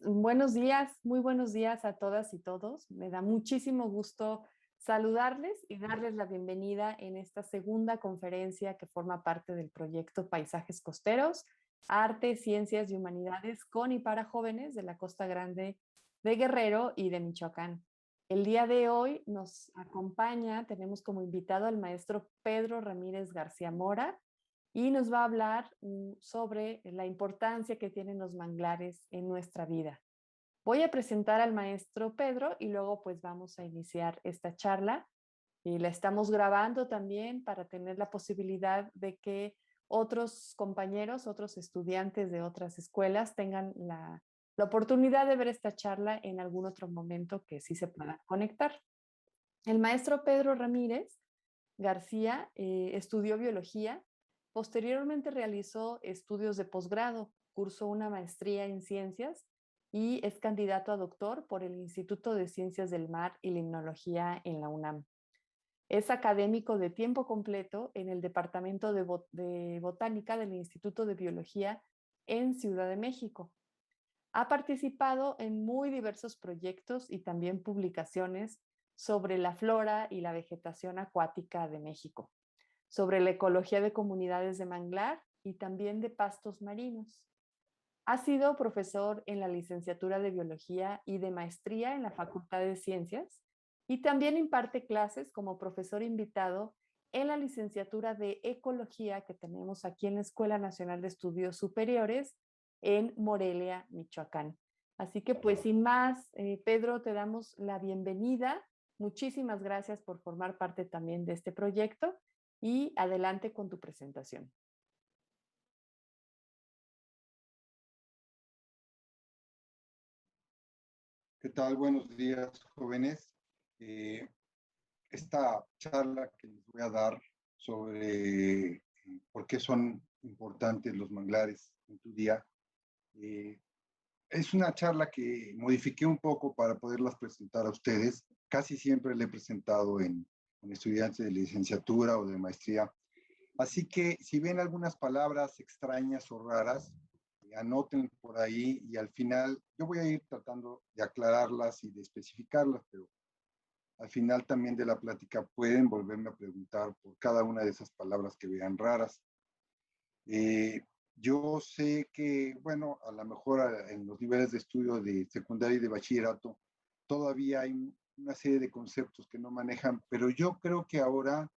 Buenos días, muy buenos días a todas y todos. Me da muchísimo gusto saludarles y darles la bienvenida en esta segunda conferencia que forma parte del proyecto Paisajes Costeros, Arte, Ciencias y Humanidades con y para jóvenes de la Costa Grande de Guerrero y de Michoacán. El día de hoy nos acompaña, tenemos como invitado al maestro Pedro Ramírez García Mora, y nos va a hablar sobre la importancia que tienen los manglares en nuestra vida. Voy a presentar al maestro Pedro y luego pues vamos a iniciar esta charla y la estamos grabando también para tener la posibilidad de que otros compañeros, otros estudiantes de otras escuelas tengan la oportunidad de ver esta charla en algún otro momento que sí se pueda conectar. El maestro Pedro Ramírez García estudió biología, posteriormente realizó estudios de posgrado, cursó una maestría en ciencias y es candidato a doctor por el Instituto de Ciencias del Mar y Limnología en la UNAM. Es académico de tiempo completo en el Departamento de Botánica del Instituto de Biología en Ciudad de México. Ha participado en muy diversos proyectos y también publicaciones sobre la flora y la vegetación acuática de México, sobre la ecología de comunidades de manglar y también de pastos marinos. Ha sido profesor en la licenciatura de Biología y de maestría en la Facultad de Ciencias y también imparte clases como profesor invitado en la licenciatura de Ecología que tenemos aquí en la Escuela Nacional de Estudios Superiores en Morelia, Michoacán. Así que pues sin más, Pedro, te damos la bienvenida. Muchísimas gracias por formar parte también de este proyecto y adelante con tu presentación. ¿Qué tal? Buenos días, jóvenes. Eh, Esta charla que les voy a dar sobre por qué son importantes los manglares en tu día, eh, es una charla que modifiqué un poco para poderlas presentar a ustedes. Casi siempre la he presentado con estudiantes de licenciatura o de maestría. Así que si ven algunas palabras extrañas o raras, anoten por ahí y al final yo voy a ir tratando de aclararlas y de especificarlas, pero al final también de la plática pueden volverme a preguntar por cada una de esas palabras que vean raras. Eh, yo sé que, bueno, a lo mejor en los niveles de estudio de secundaria y de bachillerato todavía hay una serie de conceptos que no manejan, pero yo creo que ahora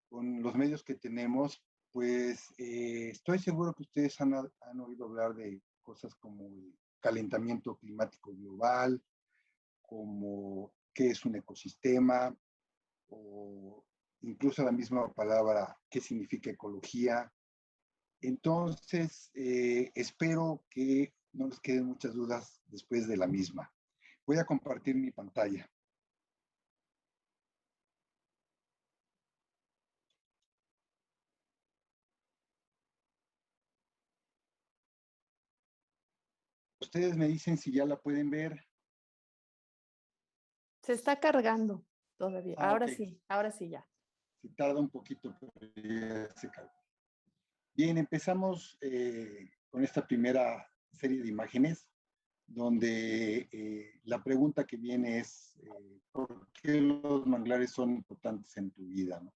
con los medios que tenemos, pues estoy seguro que ustedes han oído hablar de cosas como el calentamiento climático global, como qué es un ecosistema, o incluso la misma palabra, qué significa ecología. Entonces, espero que no les queden muchas dudas después de la misma. Voy a compartir mi pantalla. Ustedes me dicen si ya la pueden ver. Se está cargando todavía. Ok. Ahora sí ya. Si tarda un poquito, pero ya se carga. Bien, empezamos con esta primera serie de imágenes, donde la pregunta que viene es, ¿por qué los manglares son importantes en tu vida? ¿No?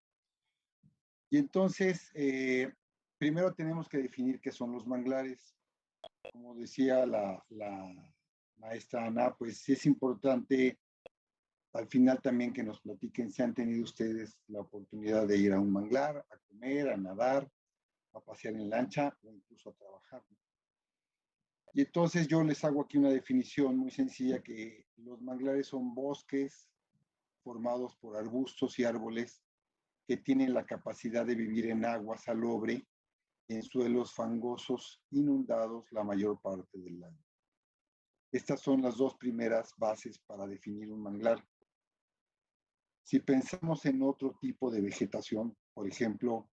Y entonces, primero tenemos que definir qué son los manglares. Como decía la maestra Ana, pues es importante al final también que nos platiquen si han tenido ustedes la oportunidad de ir a un manglar, a comer, a nadar, a pasear en lancha o incluso a trabajar. Y entonces yo les hago aquí una definición muy sencilla, que los manglares son bosques formados por arbustos y árboles que tienen la capacidad de vivir en agua salobre, en suelos fangosos inundados la mayor parte del año. Estas son las dos primeras bases para definir un manglar. Si pensamos en otro tipo de vegetación, por ejemplo,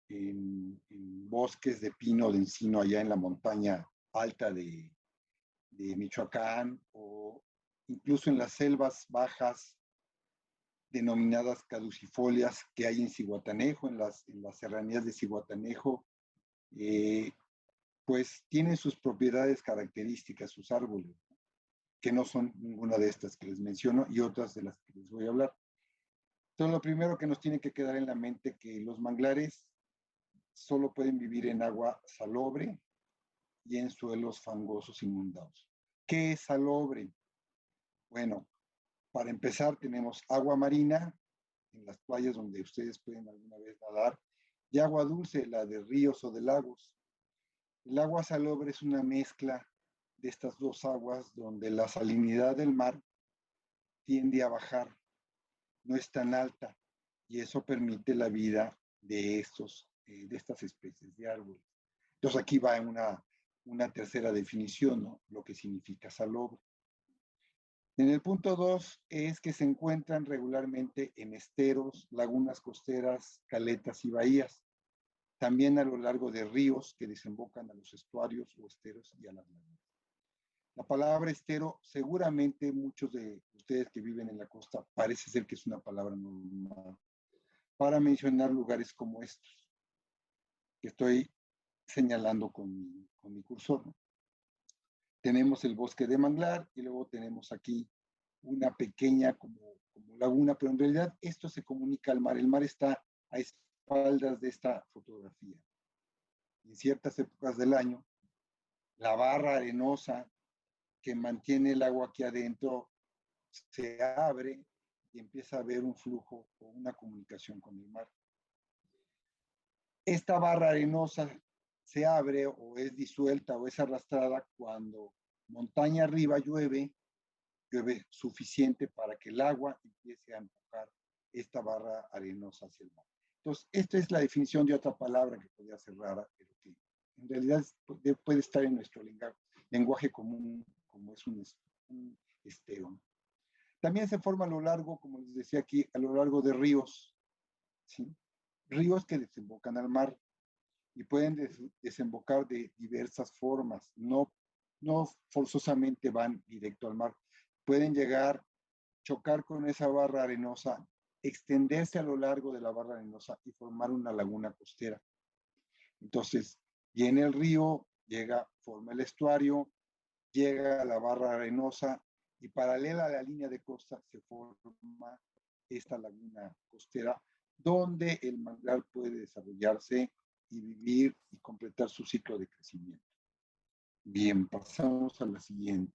en bosques de pino, de encino allá en la montaña alta de Michoacán, o incluso en las selvas bajas denominadas caducifolias que hay en Zihuatanejo, en las serranías de Zihuatanejo, pues tienen sus propiedades características, sus árboles, que no son ninguna de estas que les menciono y otras de las que les voy a hablar. Entonces, lo primero que nos tiene que quedar en la mente es que los manglares solo pueden vivir en agua salobre y en suelos fangosos inundados. ¿Qué es salobre? Bueno, para empezar tenemos agua marina en las playas donde ustedes pueden alguna vez nadar y agua dulce, la de ríos o de lagos. El agua salobre es una mezcla de estas dos aguas donde la salinidad del mar tiende a bajar, no es tan alta y eso permite la vida de estas especies de árboles. Entonces aquí va una tercera definición, ¿no? Lo que significa salobre. En el punto 2 es que se encuentran regularmente en esteros, lagunas costeras, caletas y bahías. También a lo largo de ríos que desembocan a los estuarios o esteros y a las lagunas. La palabra estero, seguramente muchos de ustedes que viven en la costa, parece ser que es una palabra normal para mencionar lugares como estos que estoy señalando con mi cursor, ¿no? Tenemos el bosque de manglar y luego tenemos aquí una pequeña como laguna, pero en realidad esto se comunica al mar. El mar está a espaldas de esta fotografía. En ciertas épocas del año, la barra arenosa que mantiene el agua aquí adentro se abre y empieza a haber un flujo o una comunicación con el mar. Esta barra arenosa se abre o es disuelta o es arrastrada cuando montaña arriba llueve suficiente para que el agua empiece a empujar esta barra arenosa hacia el mar. Entonces, esta es la definición de otra palabra que podría ser rara, pero que en realidad puede estar en nuestro lenguaje común, como es un estero. También se forma a lo largo, como les decía aquí, a lo largo de ríos, ¿sí? Ríos que desembocan al mar y pueden desembocar de diversas formas, no forzosamente van directo al mar. Pueden llegar, chocar con esa barra arenosa, extenderse a lo largo de la barra arenosa y formar una laguna costera. Entonces, viene el río, llega, forma el estuario, llega a la barra arenosa y paralela a la línea de costa se forma esta laguna costera donde el manglar puede desarrollarse y vivir y completar su ciclo de crecimiento. Bien, pasamos a la siguiente.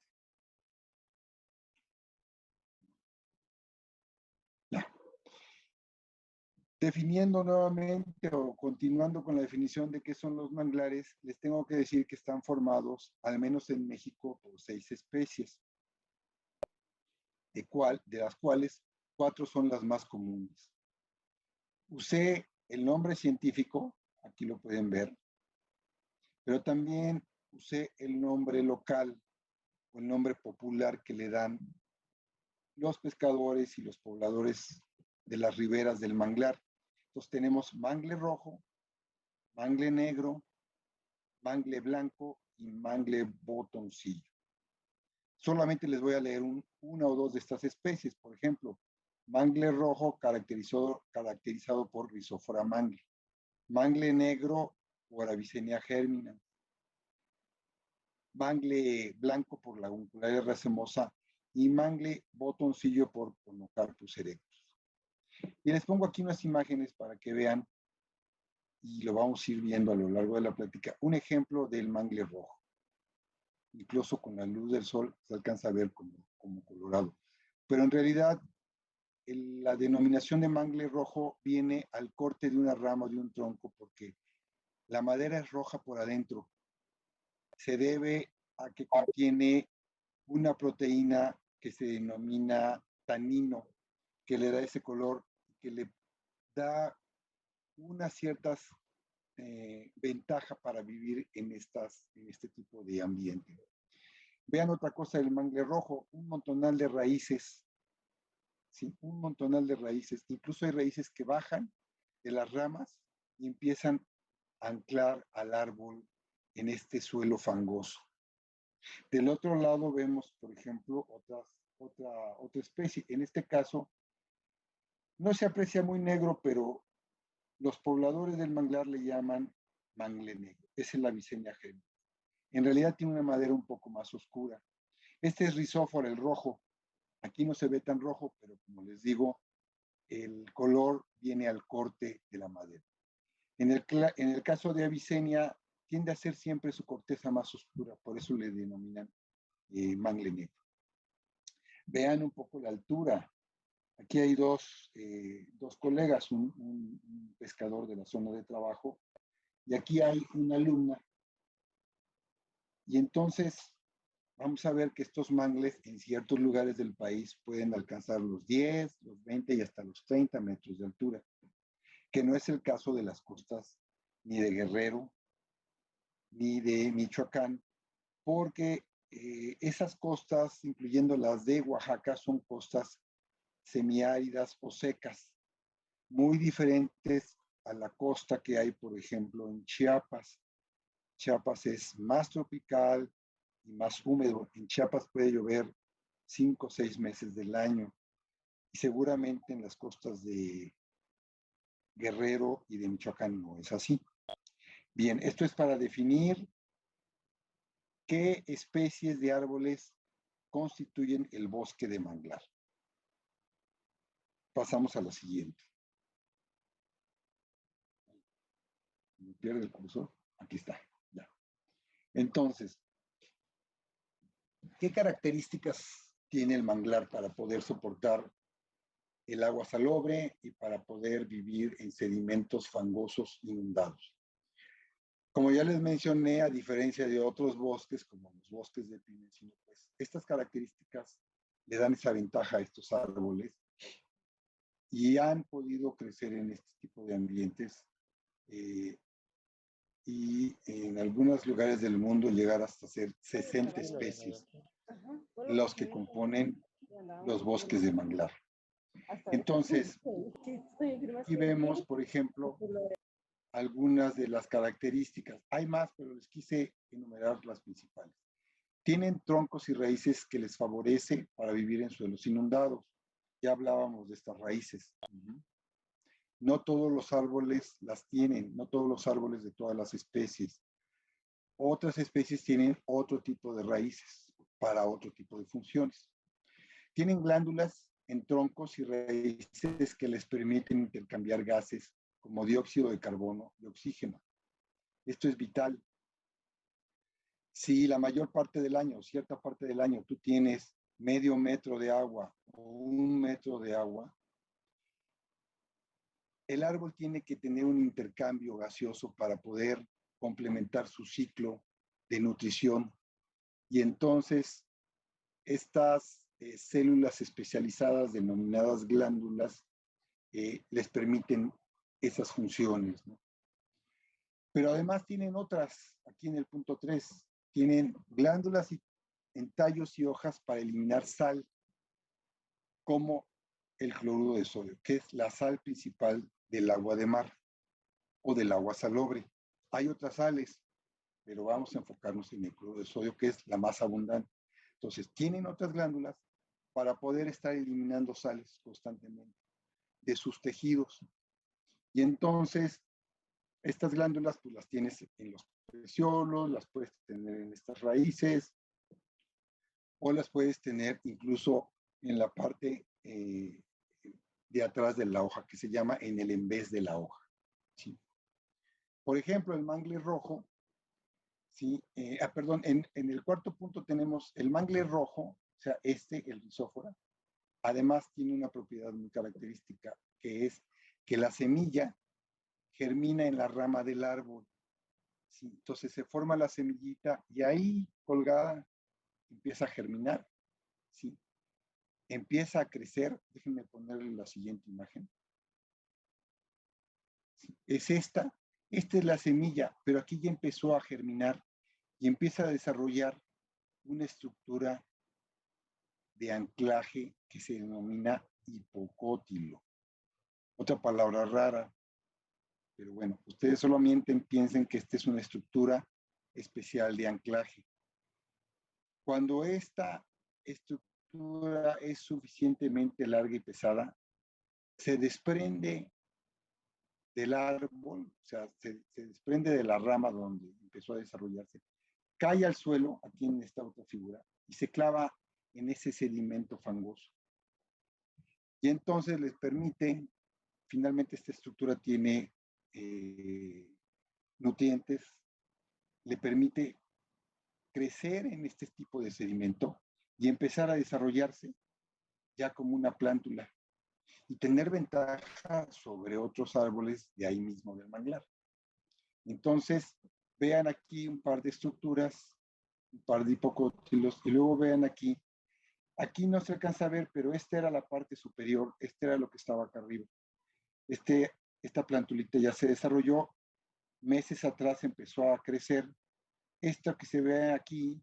Ya. Definiendo nuevamente o continuando con la definición de qué son los manglares, les tengo que decir que están formados, al menos en México, por 6 especies, de las cuales 4 son las más comunes. Usé el nombre científico, aquí lo pueden ver, pero también usé el nombre local o el nombre popular que le dan los pescadores y los pobladores de las riberas del manglar. Entonces tenemos mangle rojo, mangle negro, mangle blanco y mangle botoncillo. Solamente les voy a leer una o dos de estas especies. Por ejemplo, mangle rojo caracterizado por Rhizophora mangle. Mangle negro por Avicennia germina. Mangle blanco por la Uncularia racemosa y mangle botoncillo por Ponocarpus erectus. Y les pongo aquí unas imágenes para que vean, y lo vamos a ir viendo a lo largo de la plática, un ejemplo del mangle rojo. Incluso con la luz del sol se alcanza a ver como colorado. Pero en realidad la denominación de mangle rojo viene al corte de una rama de un tronco porque la madera es roja por adentro. Se debe a que contiene una proteína que se denomina tanino, que le da ese color, que le da unas ciertas ventaja para vivir en este tipo de ambiente. Vean otra cosa del mangle rojo, un montonal de raíces, ¿sí? Un montonal de raíces. Incluso hay raíces que bajan de las ramas y empiezan a anclar al árbol en este suelo fangoso. Del otro lado vemos, por ejemplo, otra especie. En este caso, no se aprecia muy negro, pero los pobladores del manglar le llaman mangle negro. Esa es la Avicennia germina. En realidad tiene una madera un poco más oscura. Este es rizófora, el rojo. Aquí no se ve tan rojo, pero como les digo, el color viene al corte de la madera. En el caso de Avicennia, tiende a ser siempre su corteza más oscura, por eso le denominan mangle negro. Vean un poco la altura. Aquí hay dos colegas, un pescador de la zona de trabajo, y aquí hay una alumna. Y entonces vamos a ver que estos mangles en ciertos lugares del país pueden alcanzar los 10, los 20 y hasta los 30 metros de altura, que no es el caso de las costas ni de Guerrero ni de Michoacán, porque esas costas, incluyendo las de Oaxaca, son costas semiáridas o secas, muy diferentes a la costa que hay, por ejemplo, en Chiapas. Chiapas es más tropical y más húmedo. En Chiapas puede llover 5 o 6 meses del año y seguramente en las costas de Guerrero y de Michoacán no es así. Bien, esto es para definir qué especies de árboles constituyen el bosque de manglar. Pasamos a la siguiente. ¿Me pierde el cursor? Aquí está, ya. Entonces, ¿qué características tiene el manglar para poder soportar el agua salobre y para poder vivir en sedimentos fangosos inundados? Como ya les mencioné, a diferencia de otros bosques, como los bosques de pino, pues estas características le dan esa ventaja a estos árboles y han podido crecer en este tipo de ambientes y en algunos lugares del mundo llegar hasta ser 60 especies los que componen los bosques de manglar. Entonces, aquí vemos, por ejemplo, algunas de las características. Hay más, pero les quise enumerar las principales. Tienen troncos y raíces que les favorece para vivir en suelos inundados. Ya hablábamos de estas raíces. No todos los árboles las tienen, no todos los árboles de todas las especies. Otras especies tienen otro tipo de raíces para otro tipo de funciones. Tienen glándulas en troncos y raíces que les permiten intercambiar gases como dióxido de carbono y oxígeno. Esto es vital. Si la mayor parte del año, cierta parte del año, tú tienes medio metro de agua o 1 metro de agua, el árbol tiene que tener un intercambio gaseoso para poder complementar su ciclo de nutrición. Y entonces, estas células especializadas denominadas glándulas les permiten esas funciones, ¿no? Pero además tienen otras, aquí en el punto 3, tienen glándulas en tallos y hojas para eliminar sal, como el cloruro de sodio, que es la sal principal del agua de mar o del agua salobre. Hay otras sales, pero vamos a enfocarnos en el cloruro de sodio, que es la más abundante. Entonces, tienen otras glándulas para poder estar eliminando sales constantemente de sus tejidos. Y entonces, estas glándulas, pues las tienes en los peciolos, las puedes tener en estas raíces, o las puedes tener incluso en la parte de atrás de la hoja, que se llama en el envés de la hoja. ¿Sí? Por ejemplo, el mangle rojo, ¿sí? Perdón, en el cuarto punto tenemos el mangle rojo, o sea, el rizófora, además tiene una propiedad muy característica, que es que la semilla germina en la rama del árbol. ¿Sí? Entonces se forma la semillita y ahí colgada empieza a germinar. ¿Sí? Empieza a crecer. Déjenme ponerle la siguiente imagen. ¿Sí? Es esta. Esta es la semilla, pero aquí ya empezó a germinar y empieza a desarrollar una estructura de anclaje que se denomina hipocótilo. Otra palabra rara, pero bueno, ustedes solamente piensen que esta es una estructura especial de anclaje. Cuando esta estructura es suficientemente larga y pesada, se desprende del árbol, o sea, se desprende de la rama donde empezó a desarrollarse, cae al suelo, aquí en esta otra figura, y se clava en ese sedimento fangoso. Y entonces les permite, finalmente esta estructura tiene nutrientes, le permite crecer en este tipo de sedimento y empezar a desarrollarse ya como una plántula y tener ventaja sobre otros árboles de ahí mismo del manglar. Entonces, vean aquí un par de estructuras, un par de hipocótilos, y luego vean aquí, aquí no se alcanza a ver, pero esta era la parte superior, este era lo que estaba acá arriba. Esta plantulita ya se desarrolló, meses atrás empezó a crecer. Esto que se ve aquí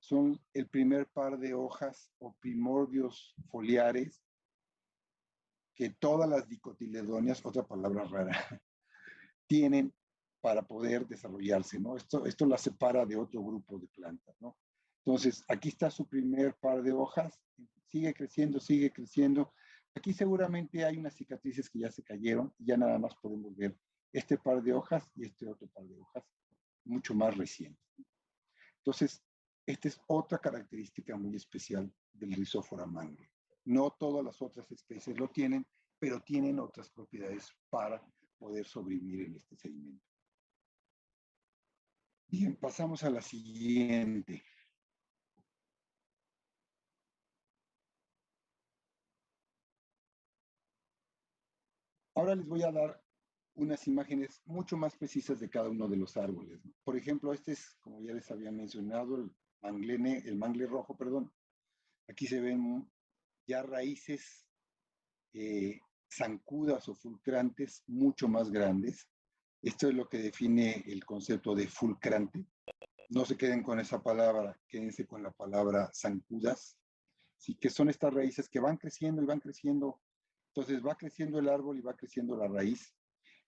son el primer par de hojas o primordios foliares que todas las dicotiledonias, otra palabra rara, tienen para poder desarrollarse, ¿no? Esto la separa de otro grupo de plantas, ¿no? Entonces, aquí está su primer par de hojas, sigue creciendo, sigue creciendo. Aquí seguramente hay unas cicatrices que ya se cayeron y ya nada más podemos ver este par de hojas y este otro par de hojas, mucho más reciente. Entonces, esta es otra característica muy especial del Rhizophyra mangle. No todas las otras especies lo tienen, pero tienen otras propiedades para poder sobrevivir en este sedimento. Bien, pasamos a la siguiente. Ahora les voy a dar unas imágenes mucho más precisas de cada uno de los árboles. Por ejemplo, este es, como ya les había mencionado, el mangle rojo, perdón. Aquí se ven ya raíces zancudas o fulcrantes mucho más grandes. Esto es lo que define el concepto de fulcrante. No se queden con esa palabra, quédense con la palabra zancudas. Sí, que son estas raíces que van creciendo y van creciendo. Entonces va creciendo el árbol y va creciendo la raíz.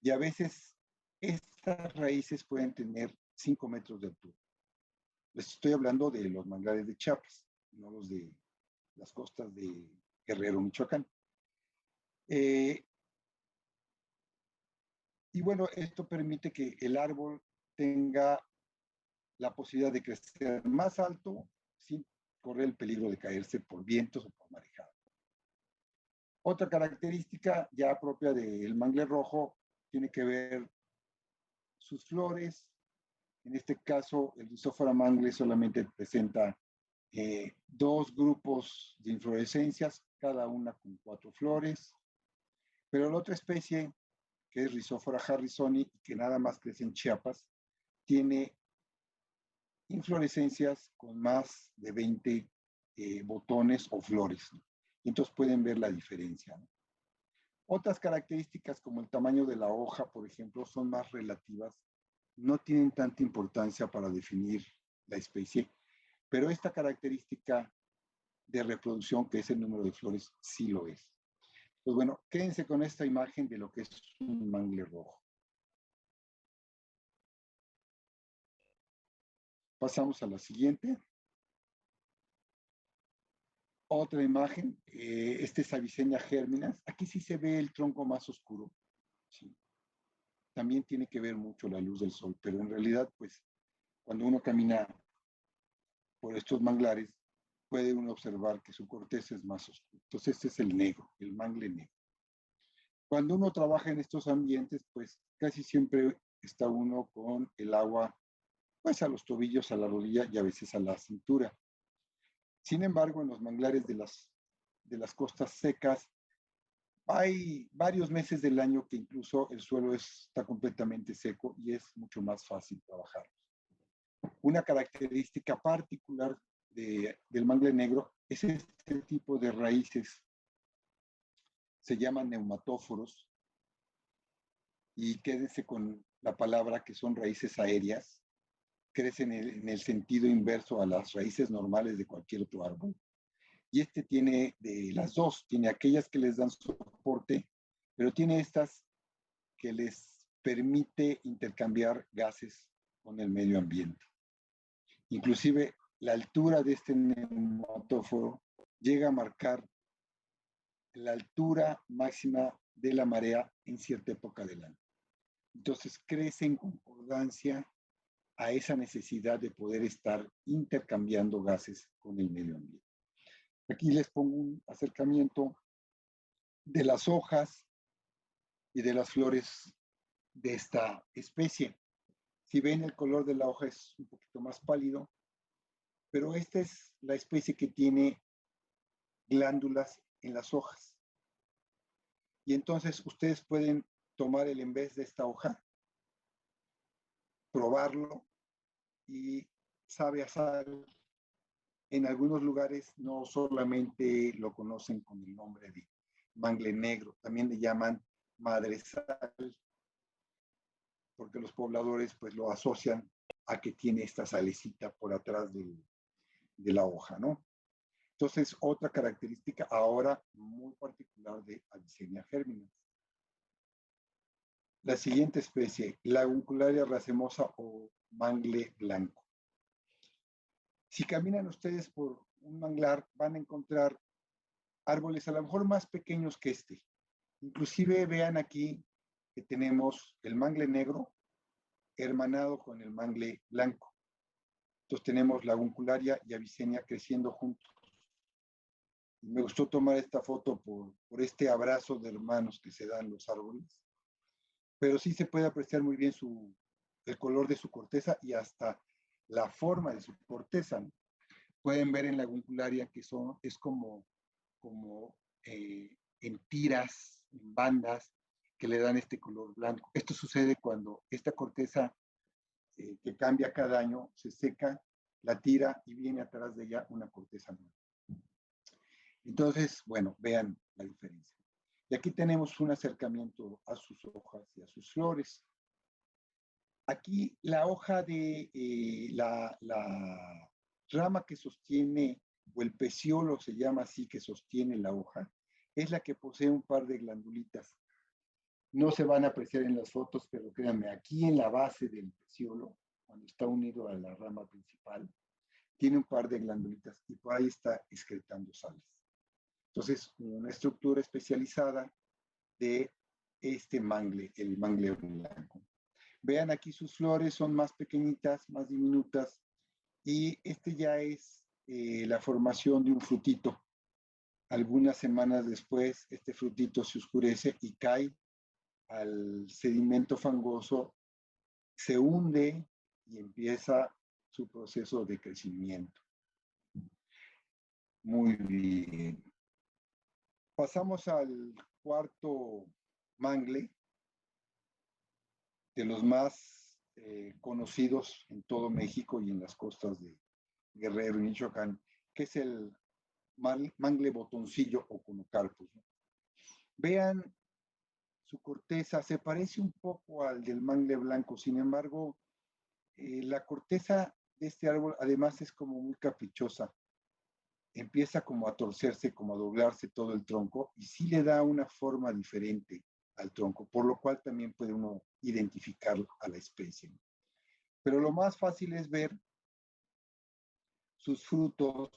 Y a veces estas raíces pueden tener 5 metros de altura. Les estoy hablando de los manglares de Chiapas, no los de las costas de Guerrero, Michoacán. Y bueno, esto permite que el árbol tenga la posibilidad de crecer más alto sin correr el peligro de caerse por vientos o por marejada. Otra característica ya propia del mangle rojo tiene que ver sus flores. En este caso, el Rhizophyra mangle solamente presenta 2 grupos de inflorescencias, cada una con 4 flores. Pero la otra especie, que es Rhizophyra harrisoni, que nada más crece en Chiapas, tiene inflorescencias con más de 20 botones o flores. Y entonces pueden ver la diferencia, ¿no? Otras características como el tamaño de la hoja, por ejemplo, son más relativas, no tienen tanta importancia para definir la especie, pero esta característica de reproducción, que es el número de flores, sí lo es. Pues bueno, quédense con esta imagen de lo que es un mangle rojo. Pasamos a la siguiente. Otra imagen, este es Avicennia germinas. Aquí sí se ve el tronco más oscuro. ¿Sí? También tiene que ver mucho la luz del sol, pero en realidad, pues, cuando uno camina por estos manglares, puede uno observar que su corteza es más oscura. Entonces, este es el negro, el mangle negro. Cuando uno trabaja en estos ambientes, pues, casi siempre está uno con el agua, pues, a los tobillos, a la rodilla y a veces a la cintura. Sin embargo, en los manglares de las costas secas, hay varios meses del año que incluso el suelo está completamente seco y es mucho más fácil trabajar. Una característica particular del mangle negro es este tipo de raíces. Se llaman neumatóforos y quédense con la palabra que son raíces aéreas. Crecen en el sentido inverso a las raíces normales de cualquier otro árbol. Y este tiene de las dos, tiene aquellas que les dan soporte, pero tiene estas que les permite intercambiar gases con el medio ambiente. Inclusive la altura de este neumatóforo llega a marcar la altura máxima de la marea en cierta época del año. Entonces crece en concordancia a esa necesidad de poder estar intercambiando gases con el medio ambiente. Aquí les pongo un acercamiento de las hojas y de las flores de esta especie. Si ven, el color de la hoja es un poquito más pálido, pero esta es la especie que tiene glándulas en las hojas. Y entonces ustedes pueden tomar el en vez de esta hoja, probarlo y sabe a sal. En algunos lugares no solamente lo conocen con el nombre de mangle negro, también le llaman madresal, porque los pobladores pues lo asocian a que tiene esta salecita por atrás de la hoja, ¿no? Entonces, otra característica ahora muy particular de Avicennia germinans. La siguiente especie, la Uncularia racemosa o mangle blanco. Si caminan ustedes por un manglar, van a encontrar árboles a lo mejor más pequeños que este. Inclusive vean aquí que tenemos el mangle negro hermanado con el mangle blanco. Entonces tenemos la Uncularia y Avicennia creciendo juntos. Me gustó tomar esta foto por este abrazo de hermanos que se dan los árboles, pero sí se puede apreciar muy bien el color de su corteza y hasta la forma de su corteza. Pueden ver en la Uncularia que es como en tiras, en bandas, que le dan este color blanco. Esto sucede cuando esta corteza que cambia cada año se seca, la tira y viene atrás de ella una corteza nueva. Entonces, bueno, vean la diferencia. Y aquí tenemos un acercamiento a sus hojas y a sus flores. Aquí la hoja de la rama que sostiene, o el peciolo se llama así, que sostiene la hoja, es la que posee un par de glandulitas. No se van a apreciar en las fotos, pero créanme, aquí en la base del peciolo, cuando está unido a la rama principal, tiene un par de glandulitas y por ahí está excretando sales. Entonces, una estructura especializada de este mangle, el mangle blanco. Vean aquí sus flores, son más pequeñitas, más diminutas, y este ya es la formación de un frutito. Algunas semanas después, este frutito se oscurece y cae al sedimento fangoso, se hunde y empieza su proceso de crecimiento. Muy bien. Pasamos al cuarto mangle, de los más conocidos en todo México y en las costas de Guerrero y Michoacán, que es el mangle botoncillo o conocarpus. Vean su corteza, se parece un poco al del mangle blanco, sin embargo, la corteza de este árbol además es como muy caprichosa. Empieza como a torcerse, como a doblarse todo el tronco y sí le da una forma diferente al tronco, por lo cual también puede uno identificar a la especie. Pero lo más fácil es ver sus frutos,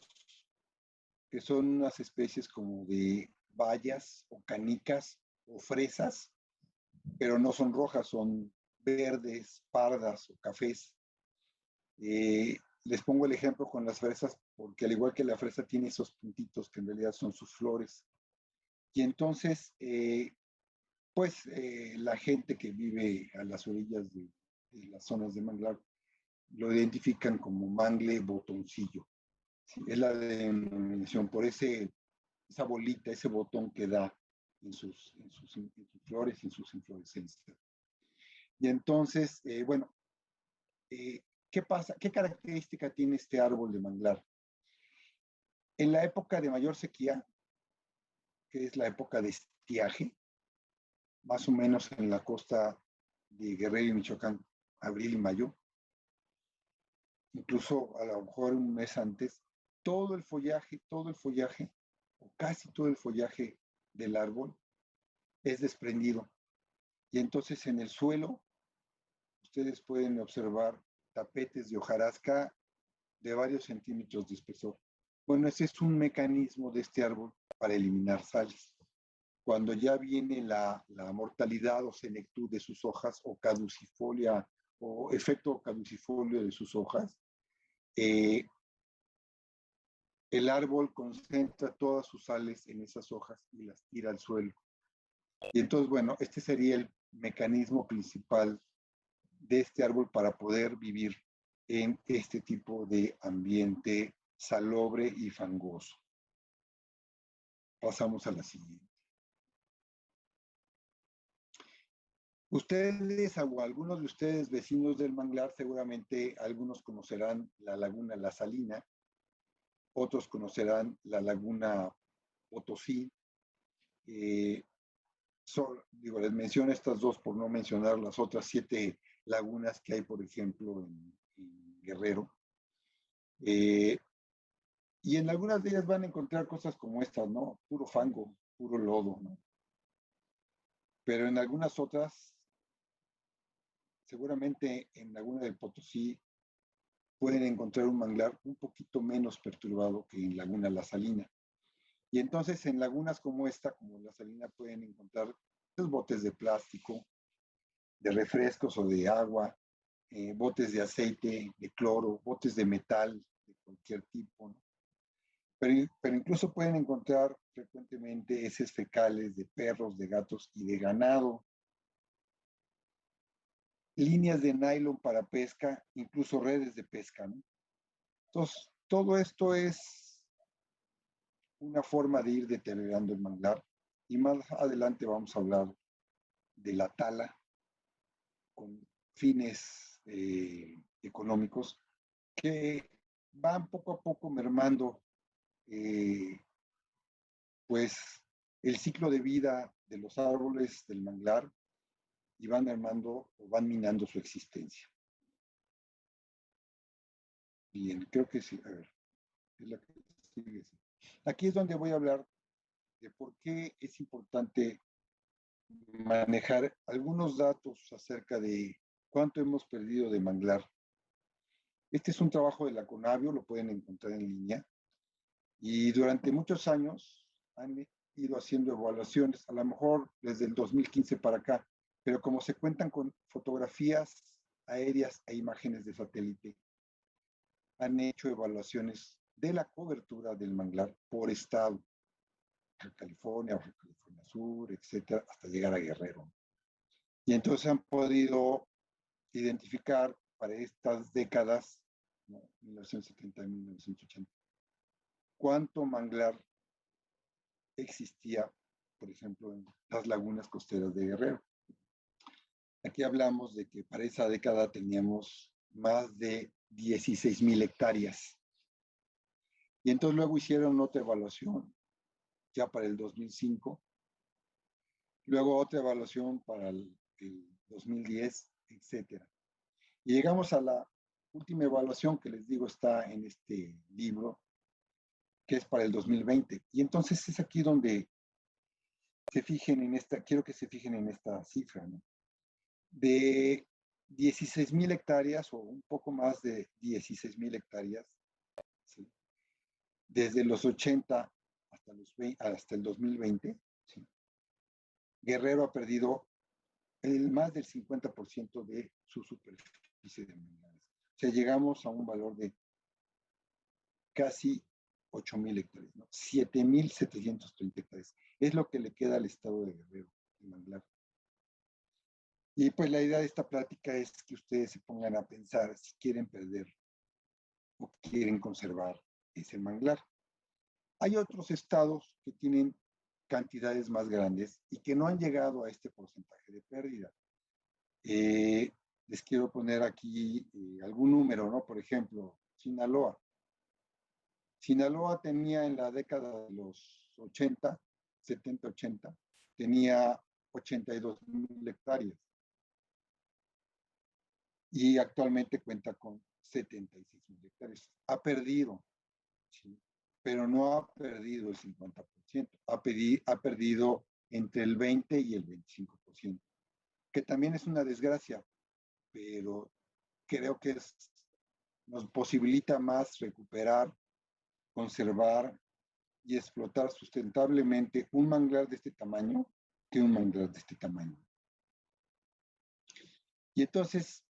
que son unas especies como de bayas o canicas o fresas, pero no son rojas, son verdes, pardas o cafés. Les pongo el ejemplo con las fresas, porque al igual que la fresa tiene esos puntitos que en realidad son sus flores. Y entonces, la gente que vive a las orillas de las zonas de manglar lo identifican como mangle botoncillo. ¿Sí? Es la denominación por esa bolita, ese botón que da en sus flores y en sus inflorescencias. Y entonces, ¿qué pasa? ¿Qué característica tiene este árbol de manglar? En la época de mayor sequía, que es la época de estiaje, más o menos en la costa de Guerrero y Michoacán, abril y mayo, incluso a lo mejor un mes antes, todo el follaje, o casi todo el follaje del árbol es desprendido. Y entonces en el suelo, ustedes pueden observar tapetes de hojarasca de varios centímetros de espesor. Bueno, ese es un mecanismo de este árbol para eliminar sales. Cuando ya viene la mortalidad o senectud de sus hojas o caducifolia o efecto caducifolio de sus hojas, el árbol concentra todas sus sales en esas hojas y las tira al suelo. Y entonces, bueno, este sería el mecanismo principal de este árbol para poder vivir en este tipo de ambiente salobre y fangoso. Pasamos a la siguiente. Ustedes o algunos de ustedes vecinos del manglar, seguramente algunos conocerán la laguna La Salina, otros conocerán la laguna Potosí. Digo, les menciono estas dos por no mencionar las otras 7 lagunas que hay, por ejemplo, en Guerrero. Y en algunas de ellas van a encontrar cosas como estas, ¿no? Puro fango, puro lodo, ¿no? Pero en algunas otras, seguramente en Laguna del Potosí, pueden encontrar un manglar un poquito menos perturbado que en Laguna La Salina. Y entonces en lagunas como esta, como La Salina, pueden encontrar los botes de plástico, de refrescos o de agua, botes de aceite, de cloro, botes de metal de cualquier tipo, ¿no? Pero incluso pueden encontrar frecuentemente heces fecales de perros, de gatos y de ganado. Líneas de nylon para pesca, incluso redes de pesca, ¿no? Entonces, todo esto es una forma de ir deteriorando el manglar. Y más adelante vamos a hablar de la tala con fines económicos que van poco a poco mermando pues el ciclo de vida de los árboles del manglar y van mermando o van minando su existencia. Bien, creo que sí. A ver, es la que sigue. Aquí es donde voy a hablar de por qué es importante manejar algunos datos acerca de cuánto hemos perdido de manglar. Este es un trabajo de la Conavio, lo pueden encontrar en línea, y durante muchos años han ido haciendo evaluaciones, a lo mejor desde el 2015 para acá, pero como se cuentan con fotografías aéreas e imágenes de satélite, han hecho evaluaciones de la cobertura del manglar por estado, Baja California, Baja California Sur, etcétera, hasta llegar a Guerrero. Y entonces han podido identificar para estas décadas, ¿no? 1970 y 1980, cuánto manglar existía, por ejemplo, en las lagunas costeras de Guerrero. Aquí hablamos de que para esa década teníamos más de 16,000 hectáreas. Y entonces luego hicieron otra evaluación ya para el 2005, luego otra evaluación para el 2010, etcétera. Y llegamos a la última evaluación que les digo está en este libro, que es para el 2020. Y entonces es aquí donde se fijen en esta, quiero que se fijen en esta cifra, ¿no? De 16,000 hectáreas o un poco más de 16,000 hectáreas, ¿sí? Desde los 80 hasta el 2020, ¿sí? Guerrero ha perdido más del 50% de su superficie de minerales. O sea, llegamos a un valor de casi 8,000 hectáreas, ¿no? 7,730 hectáreas. Es lo que le queda al estado de Guerrero, de manglar. Y pues la idea de esta plática es que ustedes se pongan a pensar si quieren perder o quieren conservar ese manglar. Hay otros estados que tienen cantidades más grandes y que no han llegado a este porcentaje de pérdida. Les quiero poner aquí algún número, ¿no? Por ejemplo, Sinaloa. Sinaloa tenía en la década de los 80, 70, 80, tenía 82,000 hectáreas y actualmente cuenta con 76,000 hectáreas. Ha perdido, ¿sí? Pero no ha perdido el 50%, ha perdido entre el 20 y el 25%, que también es una desgracia, pero creo que nos posibilita más recuperar, conservar y explotar sustentablemente un manglar de este tamaño que un manglar de este tamaño. Y entonces,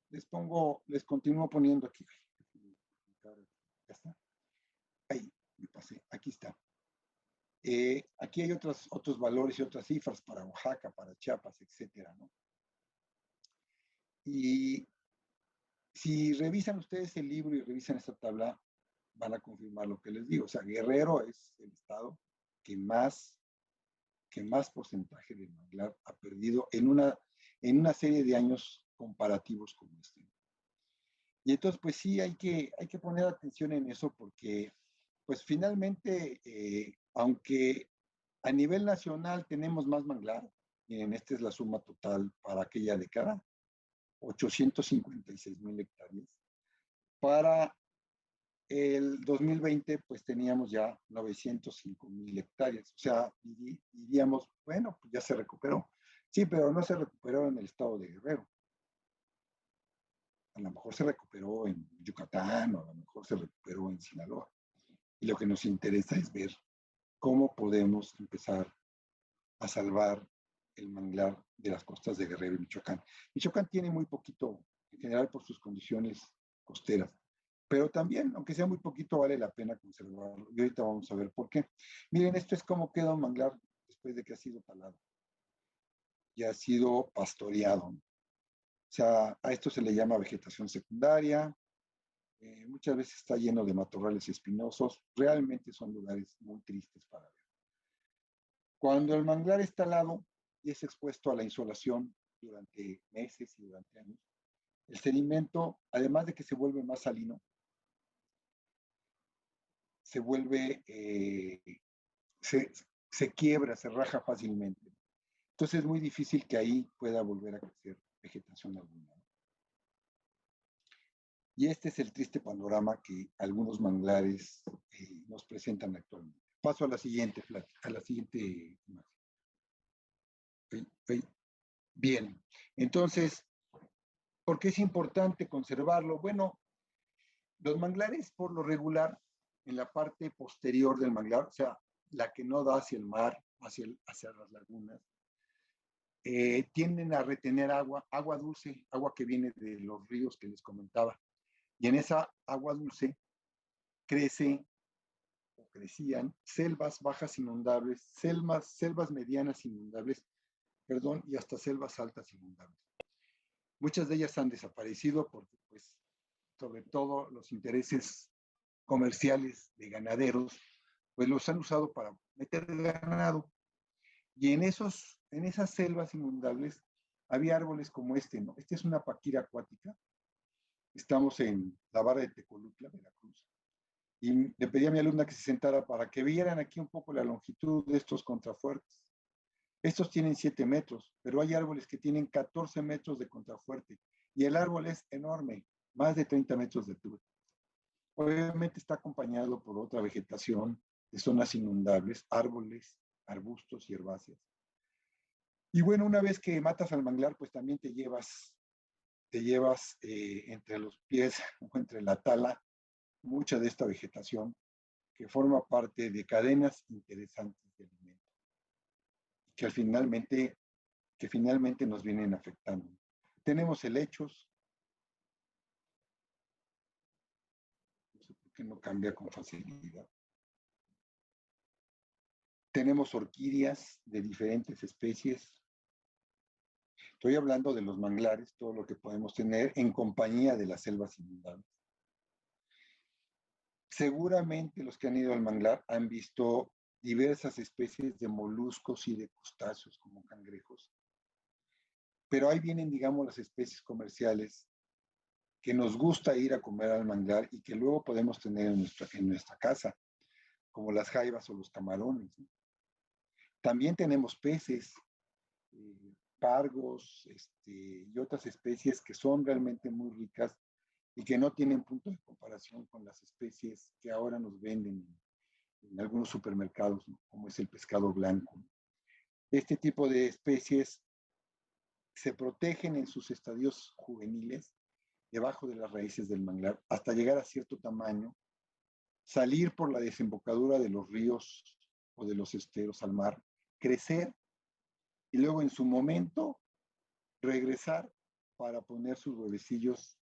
les continúo poniendo aquí. Ya está. Ahí, me pasé. Aquí está. Aquí hay otros valores y otras cifras para Oaxaca, para Chiapas, etcétera, ¿no? Y si revisan ustedes el libro y revisan esta tabla, van a confirmar lo que les digo. O sea, Guerrero es el estado que más porcentaje de manglar ha perdido en una serie de años comparativos como este. Y entonces, pues sí, hay que poner atención en eso porque, pues finalmente, aunque a nivel nacional tenemos más manglar, miren, esta es la suma total para aquella década, 856,000 hectáreas. Para el 2020, pues teníamos ya 905,000 hectáreas. O sea, diríamos, bueno, pues ya se recuperó. Sí, pero no se recuperó en el estado de Guerrero. A lo mejor se recuperó en Yucatán o a lo mejor se recuperó en Sinaloa. Y lo que nos interesa es ver cómo podemos empezar a salvar el manglar de las costas de Guerrero y Michoacán. Michoacán tiene muy poquito, en general por sus condiciones costeras, pero también, aunque sea muy poquito, vale la pena conservarlo. Y ahorita vamos a ver por qué. Miren, esto es cómo queda un manglar después de que ha sido talado y ha sido pastoreado. O sea, a esto se le llama vegetación secundaria. Muchas veces está lleno de matorrales espinosos. Realmente son lugares muy tristes para ver. Cuando el manglar está talado y es expuesto a la insolación durante meses y durante años, el sedimento, además de que se vuelve más salino, se vuelve, se quiebra, se raja fácilmente. Entonces es muy difícil que ahí pueda volver a crecer vegetación alguna. Y este es el triste panorama que algunos manglares nos presentan actualmente. Paso a la siguiente imagen. Bien, entonces, ¿por qué es importante conservarlo? Bueno, los manglares por lo regular, en la parte posterior del manglar, o sea, la que no da hacia el mar, hacia las lagunas, tienden a retener agua dulce, agua que viene de los ríos que les comentaba. Y en esa agua dulce crece o crecían selvas bajas inundables, selvas medianas inundables, perdón, y hasta selvas altas inundables. Muchas de ellas han desaparecido porque, pues, sobre todo los intereses comerciales de ganaderos, pues los han usado para meter ganado. Y en esas selvas inundables había árboles como este, ¿no? Este es una paquira acuática. Estamos en la barra de Tecolutla, Veracruz. Y le pedí a mi alumna que se sentara para que vieran aquí un poco la longitud de estos contrafuertes. Estos tienen 7 metros, pero hay árboles que tienen 14 metros de contrafuerte. Y el árbol es enorme, más de 30 metros de altura. Obviamente está acompañado por otra vegetación de zonas inundables, árboles, arbustos y herbáceas. Y bueno, una vez que matas al manglar, pues también te llevas entre los pies o entre la tala mucha de esta vegetación que forma parte de cadenas interesantes de alimento que finalmente nos vienen afectando. Tenemos helechos, no sé por qué no cambia con facilidad. Tenemos orquídeas de diferentes especies. Estoy hablando de los manglares, todo lo que podemos tener en compañía de las selvas inundables. Seguramente los que han ido al manglar han visto diversas especies de moluscos y de crustáceos como cangrejos. Pero ahí vienen, digamos, las especies comerciales que nos gusta ir a comer al manglar y que luego podemos tener en nuestra casa, como las jaivas o los camarones, ¿no? También tenemos peces, pargos, y otras especies que son realmente muy ricas y que no tienen punto de comparación con las especies que ahora nos venden en algunos supermercados, ¿no? Como es el pescado blanco. Este tipo de especies se protegen en sus estadios juveniles debajo de las raíces del manglar hasta llegar a cierto tamaño, salir por la desembocadura de los ríos o de los esteros al mar, crecer y luego en su momento regresar para poner sus huevecillos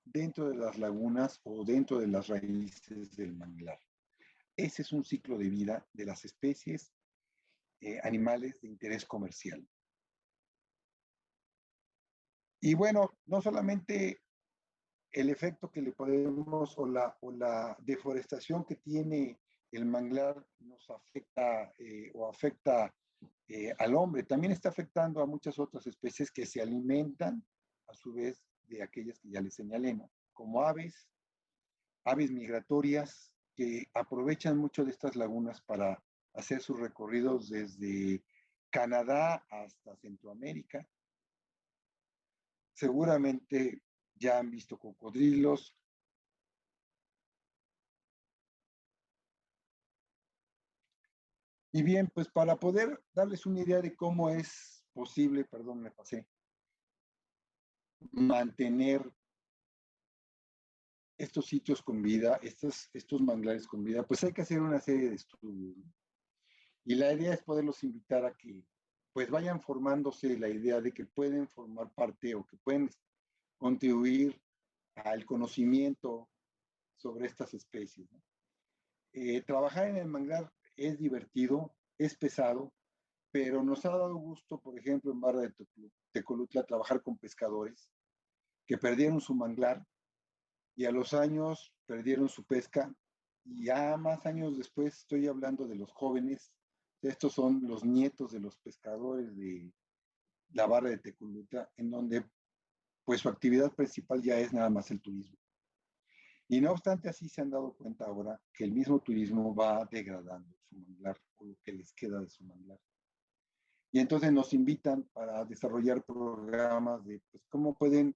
dentro de las lagunas o dentro de las raíces del manglar. Ese es un ciclo de vida de las especies animales de interés comercial. Y bueno, no solamente el efecto que le podemos o la deforestación que tiene el manglar nos afecta o afecta al hombre, también está afectando a muchas otras especies que se alimentan a su vez de aquellas que ya les señalé, ¿no? Como aves, aves migratorias que aprovechan mucho de estas lagunas para hacer sus recorridos desde Canadá hasta Centroamérica. Seguramente ya han visto cocodrilos. Y bien, pues para poder darles una idea de cómo es posible, perdón, me pasé, mantener estos sitios con vida, estos manglares con vida, pues hay que hacer una serie de estudios, ¿no? Y la idea es poderlos invitar a que pues vayan formándose la idea de que pueden formar parte o que pueden contribuir al conocimiento sobre estas especies, ¿no? Trabajar en el manglar es divertido, es pesado, pero nos ha dado gusto, por ejemplo, en Barra de Tecolutla, trabajar con pescadores que perdieron su manglar y a los años perdieron su pesca y ya más años después estoy hablando de los jóvenes, estos son los nietos de los pescadores de la Barra de Tecolutla, en donde pues su actividad principal ya es nada más el turismo. Y no obstante, así se han dado cuenta ahora que el mismo turismo va degradando su manglar o lo que les queda de su manglar. Y entonces nos invitan para desarrollar programas de pues, cómo pueden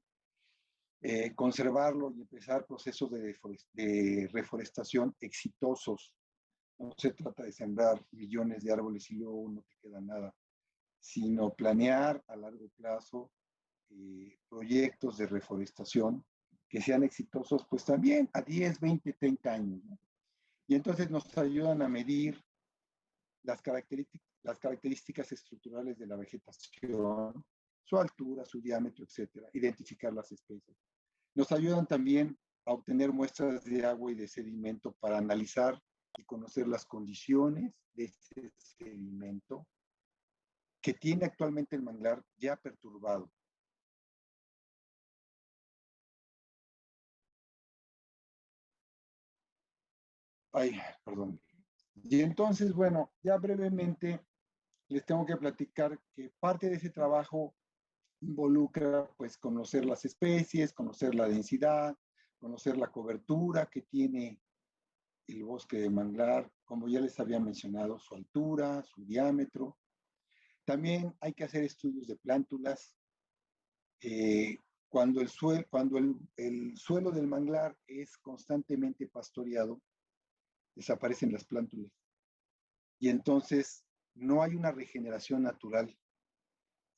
conservarlo y empezar procesos de reforestación exitosos. No se trata de sembrar millones de árboles y luego no te queda nada, sino planear a largo plazo proyectos de reforestación que sean exitosos, pues también a 10, 20, 30 años, ¿no? Y entonces nos ayudan a medir las características estructurales de la vegetación, su altura, su diámetro, etcétera, identificar las especies. Nos ayudan también a obtener muestras de agua y de sedimento para analizar y conocer las condiciones de ese sedimento que tiene actualmente el manglar ya perturbado. Ay, perdón. Y entonces, bueno, ya brevemente les tengo que platicar que parte de ese trabajo involucra pues conocer las especies, conocer la densidad, conocer la cobertura que tiene el bosque de manglar, como ya les había mencionado, su altura, su diámetro. También hay que hacer estudios de plántulas. Cuando el suelo del manglar es constantemente pastoreado, desaparecen las plántulas. Y entonces no hay una regeneración natural.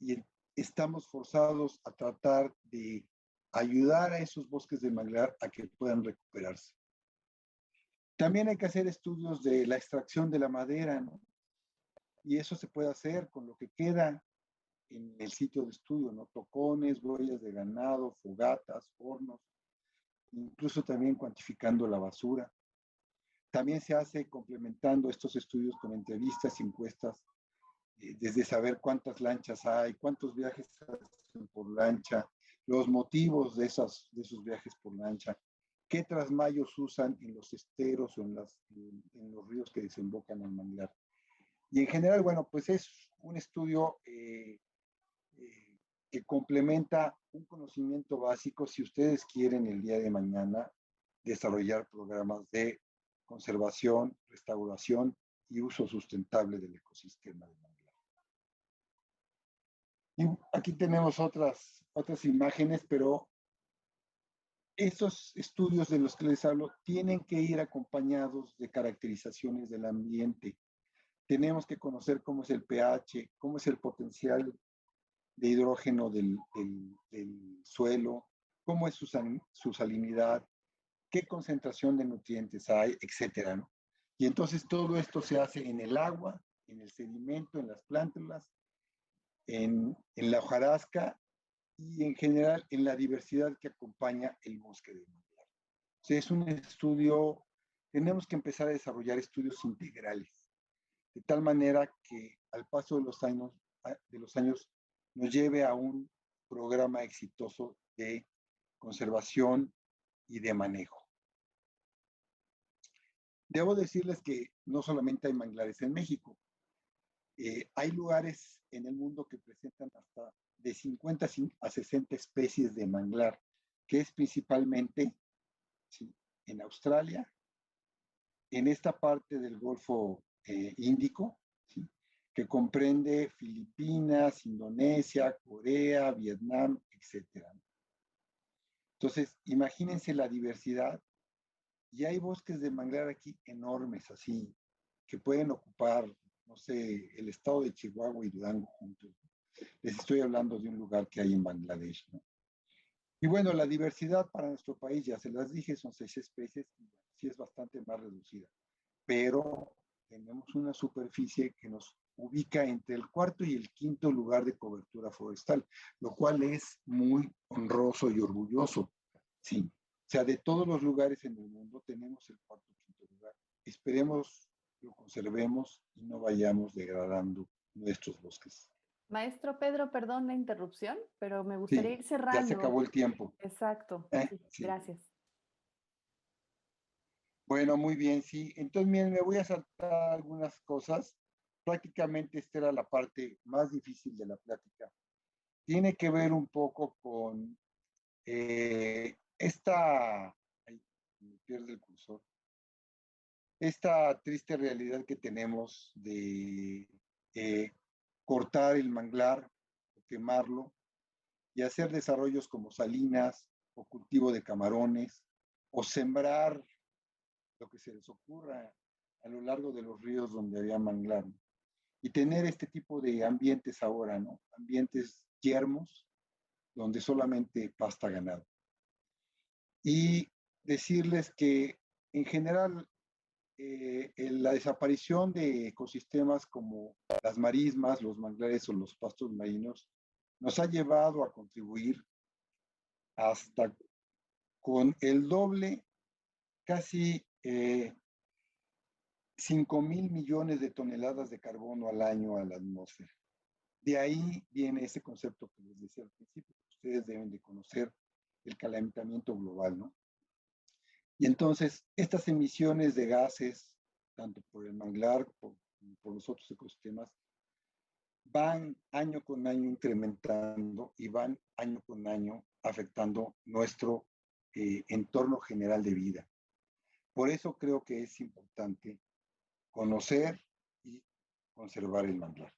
Y estamos forzados a tratar de ayudar a esos bosques de manglar a que puedan recuperarse. También hay que hacer estudios de la extracción de la madera, ¿no? Y eso se puede hacer con lo que queda en el sitio de estudio, ¿no? Tocones, huellas de ganado, fogatas, hornos, incluso también cuantificando la basura. También se hace complementando estos estudios con entrevistas y encuestas, desde saber cuántas lanchas hay, cuántos viajes hacen por lancha, los motivos de esos viajes por lancha, qué trasmayos usan en los esteros o en los ríos que desembocan al manglar. Y en general, bueno, pues es un estudio que complementa un conocimiento básico si ustedes quieren el día de mañana desarrollar programas de conservación, restauración y uso sustentable del ecosistema del manglar. Y aquí tenemos otras imágenes, pero esos estudios de los que les hablo tienen que ir acompañados de caracterizaciones del ambiente. Tenemos que conocer cómo es el pH, cómo es el potencial de hidrógeno del suelo, cómo es su salinidad, qué concentración de nutrientes hay, etcétera, ¿no? Y entonces todo esto se hace en el agua, en el sedimento, en las plántulas, en la hojarasca y en general en la diversidad que acompaña el bosque de manglar. O sea, es un estudio, tenemos que empezar a desarrollar estudios integrales, de tal manera que al paso de los años nos lleve a un programa exitoso de conservación y de manejo. Debo decirles que no solamente hay manglares en México, hay lugares en el mundo que presentan hasta de 50 a 60 especies de manglar, que es principalmente, ¿sí?, en Australia, en esta parte del Golfo Índico, ¿sí?, que comprende Filipinas, Indonesia, Corea, Vietnam, etcétera. Entonces, imagínense la diversidad, y hay bosques de manglar aquí enormes, así, que pueden ocupar, no sé, el estado de Chihuahua y Durango juntos. Les estoy hablando de un lugar que hay en Bangladesh, ¿no? Y bueno, la diversidad para nuestro país, ya se las dije, son 6 especies, y bueno, sí es bastante más reducida, pero tenemos una superficie que nos ubica entre el cuarto y el quinto lugar de cobertura forestal, lo cual es muy honroso y orgulloso, sí. O sea, de todos los lugares en el mundo tenemos el cuarto y quinto lugar. Esperemos lo conservemos y no vayamos degradando nuestros bosques. Maestro Pedro, perdón la interrupción, pero me gustaría Sí, ir ya se cerrando. acabó el tiempo. Exacto, sí, Sí. gracias. Bueno, muy bien, sí. Entonces, miren, me voy a saltar algunas cosas. Prácticamente esta era la parte más difícil de la plática. Tiene que ver un poco con esta, ay, me pierde el cursor, esta triste realidad que tenemos de cortar el manglar, o quemarlo, y hacer desarrollos como salinas o cultivo de camarones, o sembrar lo que se les ocurra a lo largo de los ríos donde había manglar, ¿no? Y tener este tipo de ambientes ahora, ¿no? Ambientes yermos donde solamente pasta ganado. Y decirles que en general la desaparición de ecosistemas como las marismas, los manglares o los pastos marinos nos ha llevado a contribuir hasta con el doble, casi 5,000 millones de toneladas de carbono al año a la atmósfera. De ahí viene ese concepto que les decía al principio, que ustedes deben de conocer, el calentamiento global, ¿no? Y entonces, estas emisiones de gases, tanto por el manglar como por los otros ecosistemas, van año con año incrementando y van año con año afectando nuestro entorno general de vida. Por eso creo que es importante conocer y conservar el manglar.